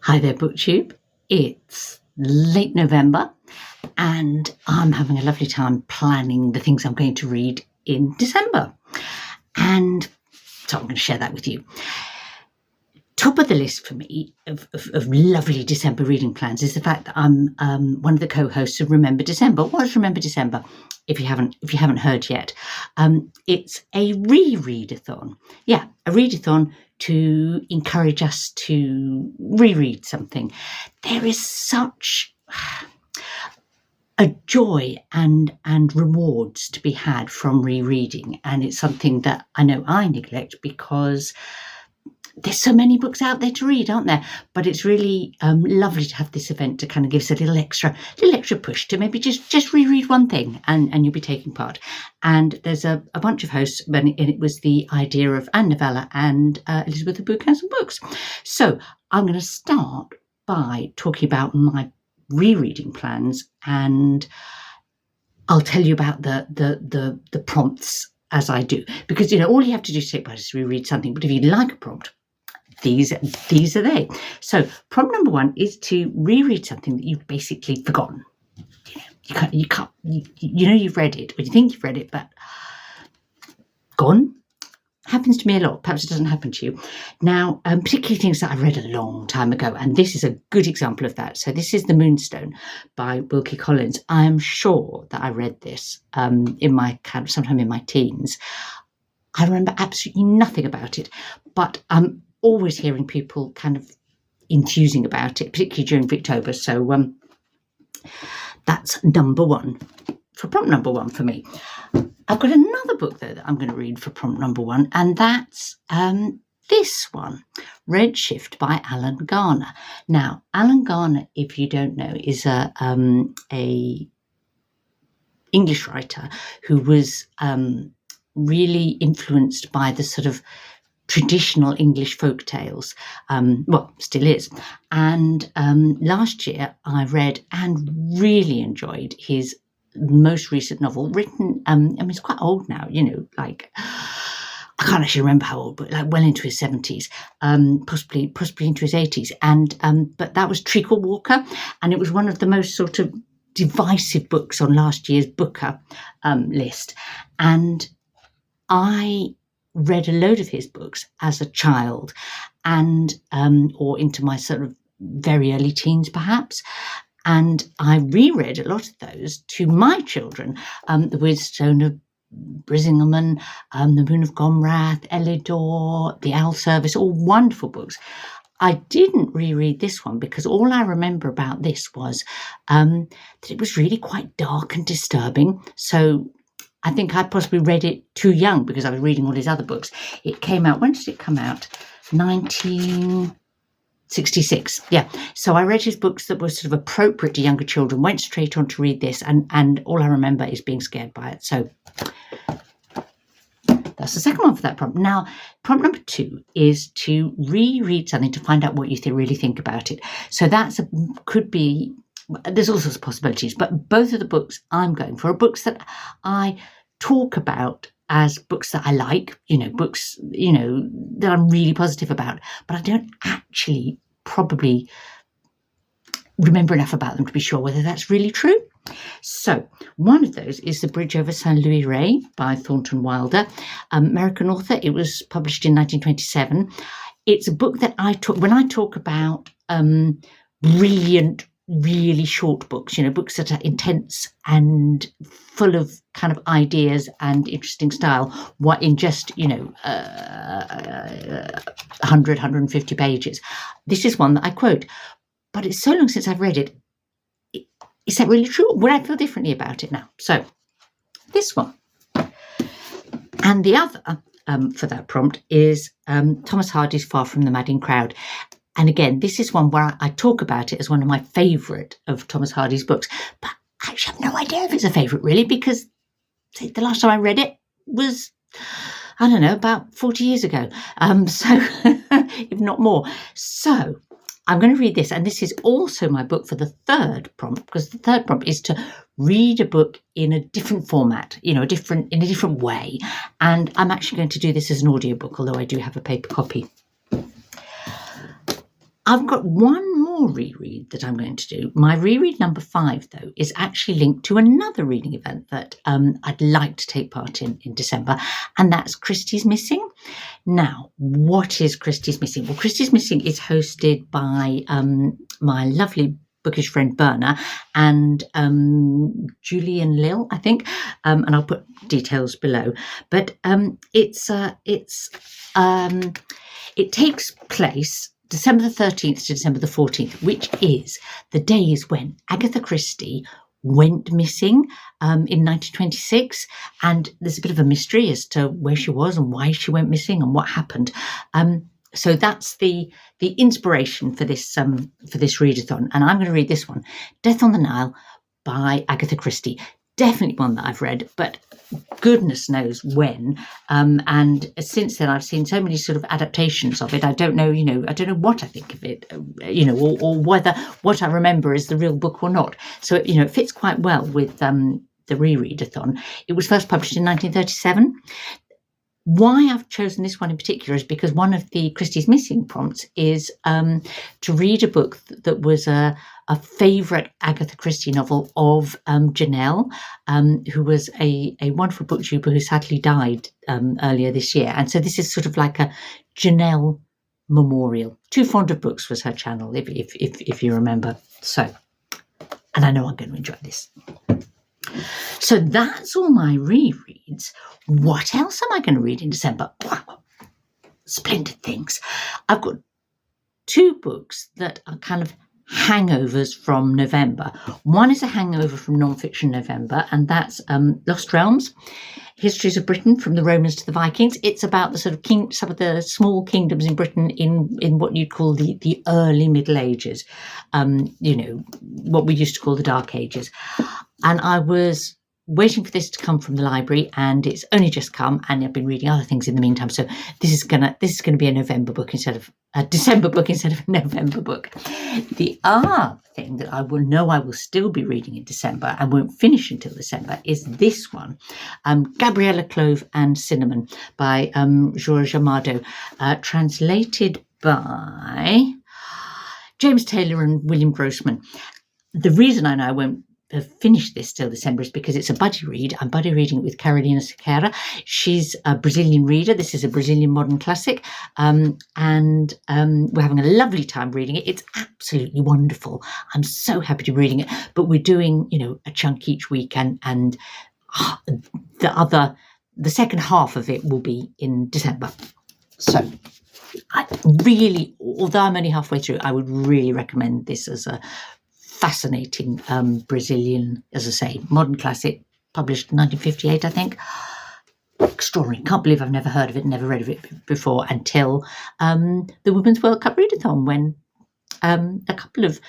Hi there, BookTube. It's late November and I'm having a lovely time planning the things I'm going to read in December. And so I'm going to share that with you. Top of the list for me of lovely December reading plans is the fact that I'm one of the co-hosts of Remember December. What is Remember December? If you haven't heard yet, it's a rereadathon. Yeah, a readathon to encourage us to reread something. There is such a joy and rewards to be had from rereading, and it's something that I know I neglect because there's so many books out there to read, aren't there? But it's really lovely to have this event to kind of give us a little extra push to maybe just reread one thing, and you'll be taking part. And there's a bunch of hosts, and it was the idea of Anne Novella and Elizabeth of Bookhouses Books. So I'm going to start by talking about my rereading plans, and I'll tell you about the prompts as I do, because all you have to do to take part is reread something. But if you like a prompt, these are they. So prompt number one is to reread something that you've basically forgotten. You can't you've read it, or you think you've read it, but gone. Happens to me a lot. Perhaps it doesn't happen to you. Now, particularly things that I read a long time ago, and this is a good example of that. So this is The Moonstone by Wilkie Collins. I am sure that I read this sometime in my teens. I remember absolutely nothing about it, but I'm always hearing people kind of enthusing about it, particularly during Victober. So that's number one for prompt number one for me. I've got another book, though, that I'm going to read for prompt number one, and that's this one, Redshift by Alan Garner. Now, Alan Garner, if you don't know, is a English writer who was really influenced by the sort of traditional English folk tales, still is. And last year I read and really enjoyed his most recent novel, written, it's quite old now, I can't actually remember how old, but like well into his 70s, possibly into his 80s. And but that was Treacle Walker, and it was one of the most sort of divisive books on last year's Booker list. And I read a load of his books as a child, and or into my sort of very early teens, perhaps. And I reread a lot of those to my children, The Moonstone of Brisingamen, The Moon of Gomrath, Elidor, The Owl Service, all wonderful books. I didn't reread this one because all I remember about this was that it was really quite dark and disturbing. So I think I possibly read it too young because I was reading all his other books. It came out, when did it come out? 1966. Yeah. So I read his books that were sort of appropriate to younger children, went straight on to read this, and all I remember is being scared by it. So that's the second one for that prompt. Now, prompt number two is to reread something to find out what you really think about it. So could be, there's all sorts of possibilities, but both of the books I'm going for are books that I talk about as books that I like, books, that I'm really positive about, but I don't actually probably remember enough about them to be sure whether that's really true. So one of those is The Bridge over St. Louis Ray by Thornton Wilder, American author. It was published in 1927. It's a book that when I talk about brilliant, really short books, books that are intense and full of kind of ideas and interesting style, what in just 150 pages. This is one that I quote, but it's so long since I've read it. Is that really true? Would I feel differently about it now? So this one, and the other for that prompt is Thomas Hardy's Far from the Madding Crowd. And again, this is one where I talk about it as one of my favourite of Thomas Hardy's books, but I actually have no idea if it's a favourite really, because the last time I read it was, I don't know, about 40 years ago. So if not more. So I'm going to read this, and this is also my book for the third prompt, because the third prompt is to read a book in a different format, in a different way. And I'm actually going to do this as an audiobook, although I do have a paper copy. I've got one more reread that I'm going to do. My reread number 5, though, is actually linked to another reading event that I'd like to take part in December, and that's Christie's Missing. Now, what is Christie's Missing? Well, Christie's Missing is hosted by my lovely bookish friend Berna and Julie and Lil, I think, and I'll put details below. But it takes place December the 13th to December the 14th, which is the days when Agatha Christie went missing in 1926, and there's a bit of a mystery as to where she was and why she went missing and what happened. So that's the inspiration for this readathon, and I'm going to read this one, Death on the Nile by Agatha Christie. Definitely one that I've read, but goodness knows when. And since then, I've seen so many sort of adaptations of it. I don't know what I think of it, or whether what I remember is the real book or not. So, it fits quite well with the Rereadathon. It was first published in 1937. Why I've chosen this one in particular is because one of the Christie's Missing prompts is to read a book that was a favourite Agatha Christie novel of Janelle, who was a wonderful booktuber who sadly died earlier this year. And so this is sort of like a Janelle memorial. Too Fond of Books was her channel, if you remember. So, and I know I'm going to enjoy this. So that's all my rereads. What else am I going to read in December? Splendid things. I've got 2 books that are kind of hangovers from November. One is a hangover from non-fiction November, and that's Lost Realms, Histories of Britain from the Romans to the Vikings. It's about the sort of some of the small kingdoms in Britain in what you'd call the early Middle Ages, what we used to call the Dark Ages. And I was waiting for this to come from the library, and it's only just come, and I've been reading other things in the meantime. So this is gonna be a November book instead of a December book instead of a November book. The other thing that I will still be reading in December and won't finish until December is this one, Gabriela, Clove and Cinnamon by Jorge Amado, translated by James Taylor and William Grossman. The reason I know I won't finish this till December is because it's a buddy read. I'm buddy reading it with Carolina Sequeira. She's a Brazilian reader. This is a Brazilian modern classic, and we're having a lovely time reading it. It's absolutely wonderful. I'm so happy to be reading it, but we're doing a chunk each week, and the second half of it will be in December. So I really, although I'm only halfway through, I would really recommend this as a fascinating Brazilian, as I say, modern classic, published in 1958, I think. Extraordinary. Can't believe I've never heard of it, never read of it before until the Women's World Cup Readathon, when a couple of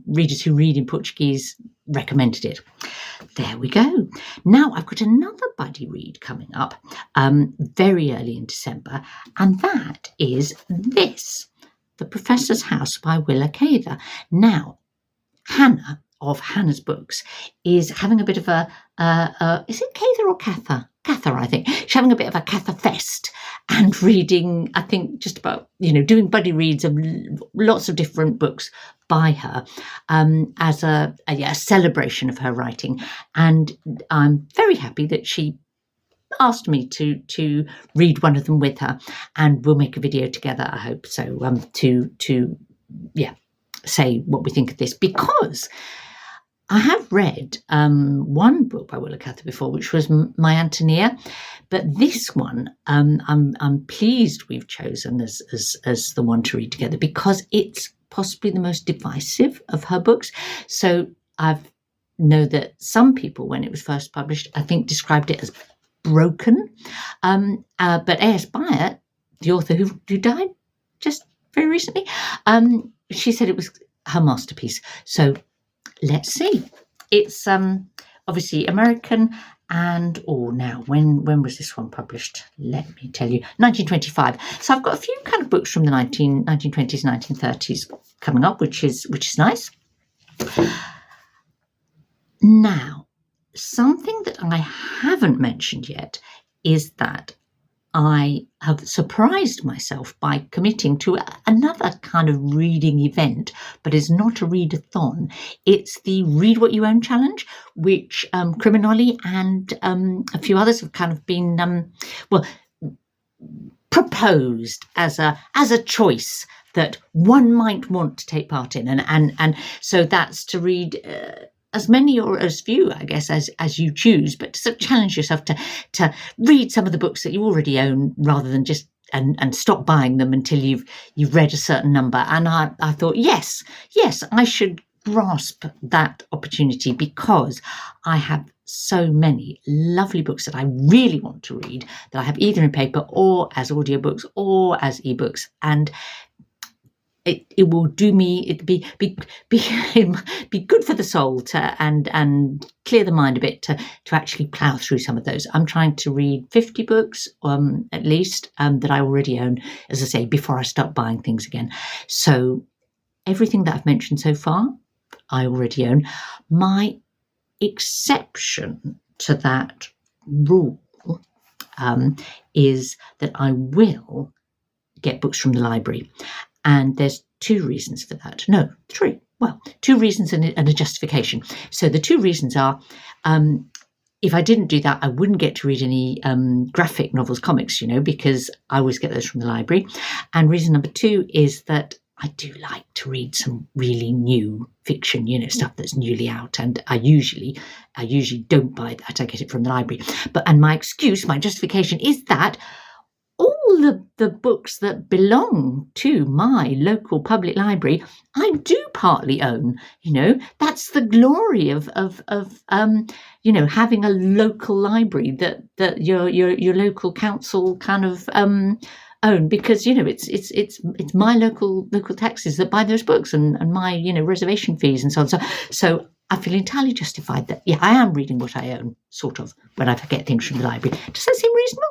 readers who read in Portuguese recommended it. There we go. Now I've got another buddy read coming up very early in December, and that is this, The Professor's House by Willa Cather. Now, Hannah of Hannah's Books is having a bit of a is it Cather or Cather? Cather, I think. She's having a bit of a Cather fest and reading, I think, just about, doing buddy reads of lots of different books by her as a celebration of her writing. And I'm very happy that she asked me to read one of them with her, and we'll make a video together, I hope. So to say what we think of this, because I have read one book by Willa Cather before, which was My Antonia, but this one I'm pleased we've chosen as the one to read together, because it's possibly the most divisive of her books. So I know that some people, when it was first published, I think described it as broken, but A.S. Byatt, the author who died just very recently, she said it was her masterpiece. So let's see. It's obviously American, and now when was this one published? Let me tell you, 1925. So I've got a few kind of books from the 1920s, 1930s coming up, which is nice. Now, something that I haven't mentioned yet is that I have surprised myself by committing to another kind of reading event, but it's not a readathon. It's the Read What You Own challenge, which Criminoli and a few others have kind of been, proposed as a choice that one might want to take part in, and so that's to read as many or as few, I guess, as you choose, but to sort of challenge yourself to read some of the books that you already own, rather than just and stop buying them until you've read a certain number. And I thought, yes, I should grasp that opportunity, because I have so many lovely books that I really want to read, that I have either in paper or as audiobooks or as ebooks, and it will do me. It'd be good for the soul to and clear the mind a bit to actually plough through some of those. I'm trying to read 50 books at least that I already own, as I say, before I start buying things again. So everything that I've mentioned so far, I already own. My exception to that rule is that I will get books from the library. And there's two reasons for that. No, three. Well, two reasons and a justification. So the two reasons are, if I didn't do that, I wouldn't get to read any graphic novels, comics, because I always get those from the library. And reason number two is that I do like to read some really new fiction, stuff that's newly out. And I usually don't buy that. I get it from the library. And my justification is that all the books that belong to my local public library, I do partly own. That's the glory of having a local library that your local council kind of own, because it's my local taxes that buy those books, and my reservation fees and so on. So I feel entirely justified that I am reading what I own, sort of, when I get things from the library. Does that seem reasonable?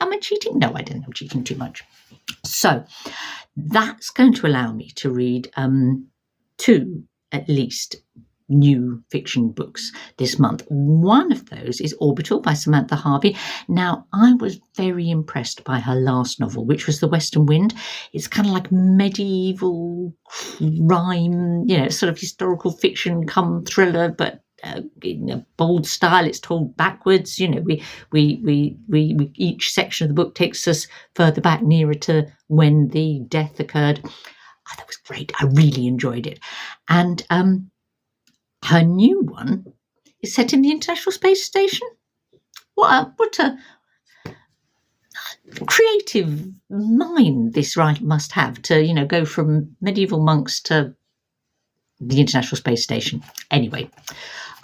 Am I cheating? No, I don't think I'm cheating too much. So that's going to allow me to read two, at least, new fiction books this month. One of those is Orbital by Samantha Harvey. Now, I was very impressed by her last novel, which was The Western Wind. It's kind of like medieval crime, sort of historical fiction come thriller, but in a bold style. It's told backwards. We each section of the book takes us further back, nearer to when the death occurred. Oh, that was great. I really enjoyed it. And her new one is set in the International Space Station. What a creative mind this writer must have to, go from medieval monks to the International Space Station. Anyway,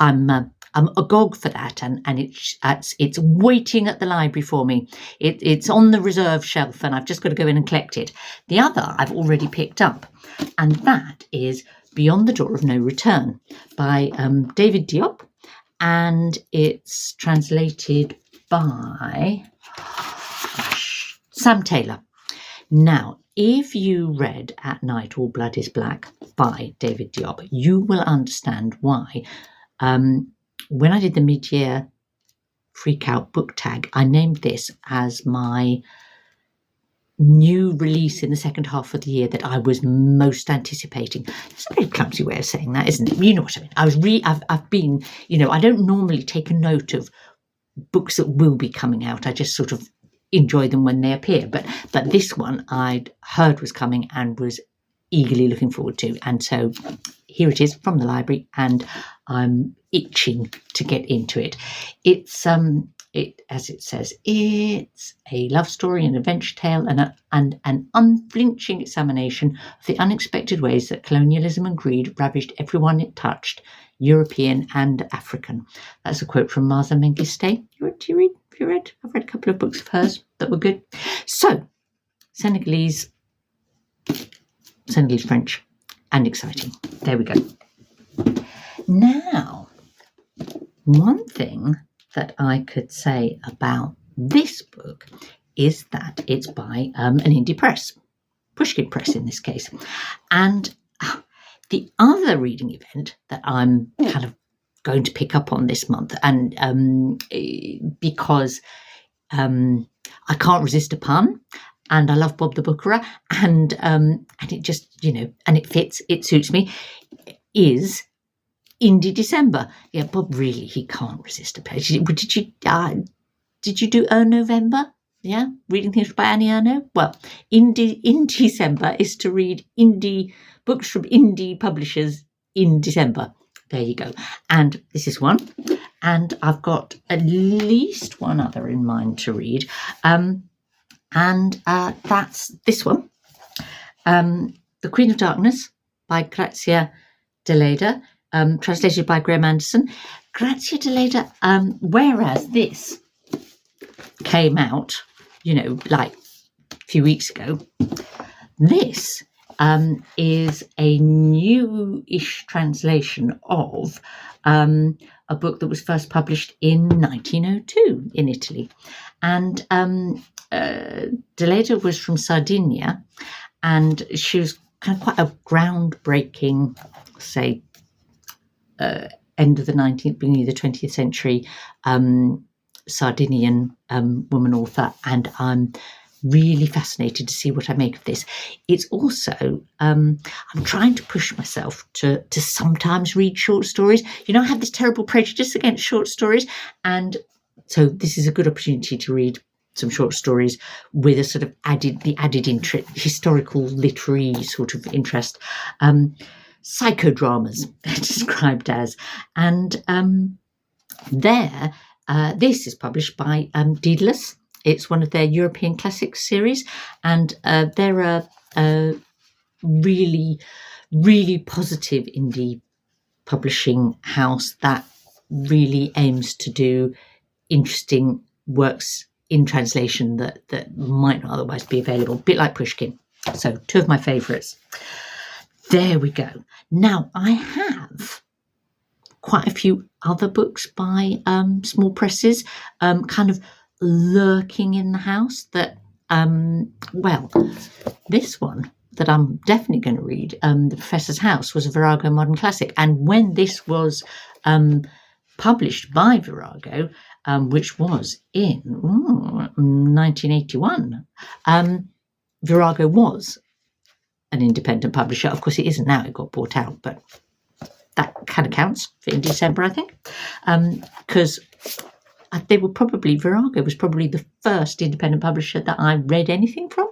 I'm agog for that, and it's waiting at the library for me. It's on the reserve shelf, and I've just got to go in and collect it. The other I've already picked up, and that is Beyond the Door of No Return by David Diop, and it's translated by Sam Taylor. Now, if you read At Night All Blood is Black by David Diop, you will understand why. When I did the mid-year Freak Out book tag, I named this as my new release in the second half of the year that I was most anticipating. It's a very clumsy way of saying that, isn't it? You know what I mean. I've been, I don't normally take a note of books that will be coming out. I just sort of enjoy them when they appear. But this one I'd heard was coming and was eagerly looking forward to. And so here it is from the library, and I'm itching to get into it. It's as it says, it's a love story, an adventure tale, and an unflinching examination of the unexpected ways that colonialism and greed ravaged everyone it touched, European and African. That's a quote from Martha Mengistu. Do you read? Have you read? I've read a couple of books of hers that were good. So, Senegalese, French, and exciting. There we go. Now, one thing that I could say about this book is that it's by an indie press, Pushkin Press in this case. And the other reading event that I'm kind of going to pick up on this month, and because I can't resist a pun, and I love Bob the Bookerer, and it just, and it fits, it suits me, is Indiecember. Yeah, Bob really, he can't resist a page. Did you do November? Yeah, reading things by Annie Ernaux? Well, Indiecember is to read indie books from indie publishers in December. There you go. And this is one. And I've got at least one other in mind to read. And that's this one. The Queen of Darkness by Grazia, Deledda, translated by Graham Anderson. Grazia, Deledda, whereas this came out, like a few weeks ago, this is a newish translation of a book that was first published in 1902 in Italy. And Deledda was from Sardinia, and she was kind of quite a groundbreaking, say, end of the 19th, beginning of the 20th century Sardinian woman author, and I'm really fascinated to see what I make of this. It's also, I'm trying to push myself to sometimes read short stories. I have this terrible prejudice against short stories, and so this is a good opportunity to read some short stories with a sort of added historical literary sort of interest. Psychodramas, they're described as, and this is published by Daedalus. It's one of their European Classics series, and they're a really, really positive indie publishing house that really aims to do interesting works in translation that might not otherwise be available, a bit like Pushkin. So two of my favourites. There we go. Now, I have quite a few other books by small presses kind of lurking in the house that, this one that I'm definitely going to read, The Professor's House, was a Virago modern classic. And when this was published by Virago, which was in 1981, Virago was an independent publisher. Of course, it isn't now. It got bought out, but that kind of counts for Indiecember, I think, because Virago was probably the first independent publisher that I read anything from.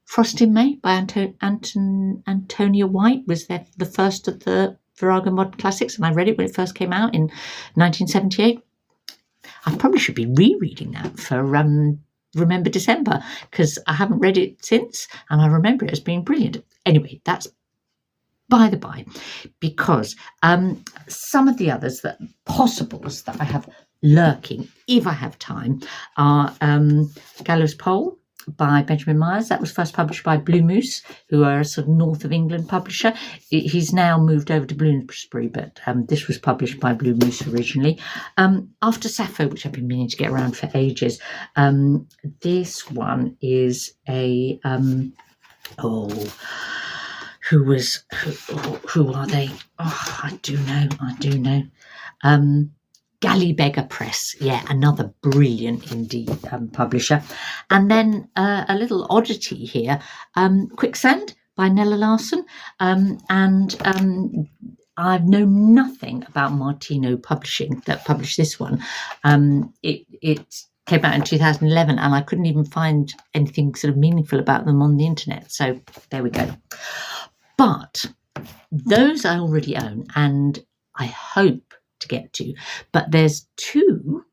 Frost in May by Antonia White was the first of the Virago modern classics, and I read it when it first came out in 1978. I probably should be rereading that for Remember December, because I haven't read it since, and I remember it as being brilliant. Anyway, that's by the by, because some of the others possibles that I have lurking, if I have time, are Gallows Pole by Benjamin Myers. That was first published by Blue Moose, who are a sort of north of England publisher. He's now moved over to Bloomsbury, but this was published by Blue Moose originally. After Sappho, which I've been meaning to get around for ages. This one is a who are they? Oh, I do know. Gallybeggar Press, yeah, another brilliant indie publisher. And then a little oddity here, Quicksand by Nella Larson. And I've known nothing about Martino Publishing that published this one. It came out in 2011, and I couldn't even find anything sort of meaningful about them on the internet. So there we go. But those I already own, and I hope to get to. But there's two.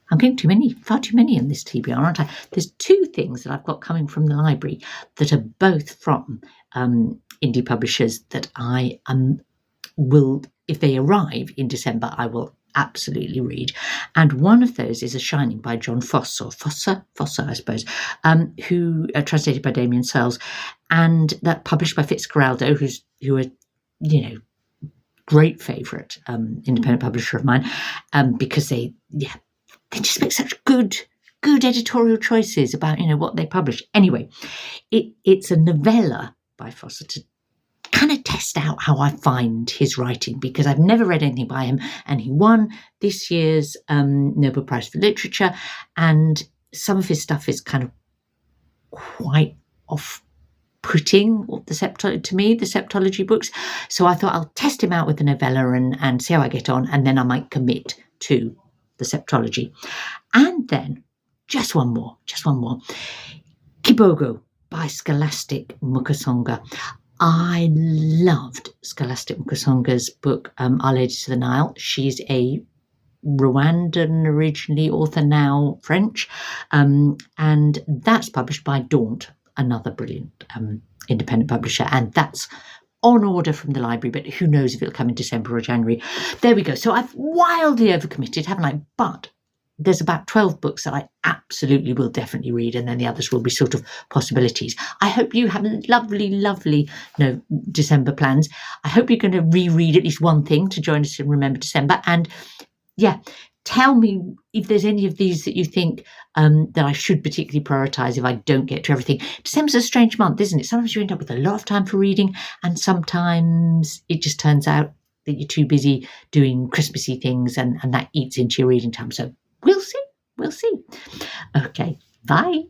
I'm getting far too many in this TBR, aren't I? There's two things that I've got coming from the library that are both from indie publishers that I will, if they arrive in December, I will absolutely read. And one of those is A Shining by Jon Fosse, or Fosse, I suppose, who translated by Damien Searles, and that published by Fitzcarraldo, who are, great favourite independent publisher of mine, because they just make such good editorial choices about what they publish. Anyway, it's a novella by Fosse, to kind of test out how I find his writing, because I've never read anything by him, and he won this year's Nobel Prize for Literature, and some of his stuff is kind of quite off-putting to me, the septology books. So I thought I'll test him out with the novella and see how I get on, and then I might commit to the septology. And then just one more. Kibogo by Scholastic Mukosonga. I loved Scholastic Mukosonga's book, Our Lady to the Nile. She's a Rwandan originally author, now French, and that's published by Daunt, another brilliant independent publisher, and that's on order from the library, but who knows if it'll come in December or January. There we go. So I've wildly overcommitted, haven't I? But there's about 12 books that I absolutely will definitely read, and then the others will be sort of possibilities. I hope you have lovely December plans. I hope you're going to reread at least one thing to join us in Remember December. And yeah, tell me if there's any of these that you think that I should particularly prioritise if I don't get to everything. December's a strange month, isn't it? Sometimes you end up with a lot of time for reading, and sometimes it just turns out that you're too busy doing Christmassy things, and that eats into your reading time. So we'll see. Okay, bye.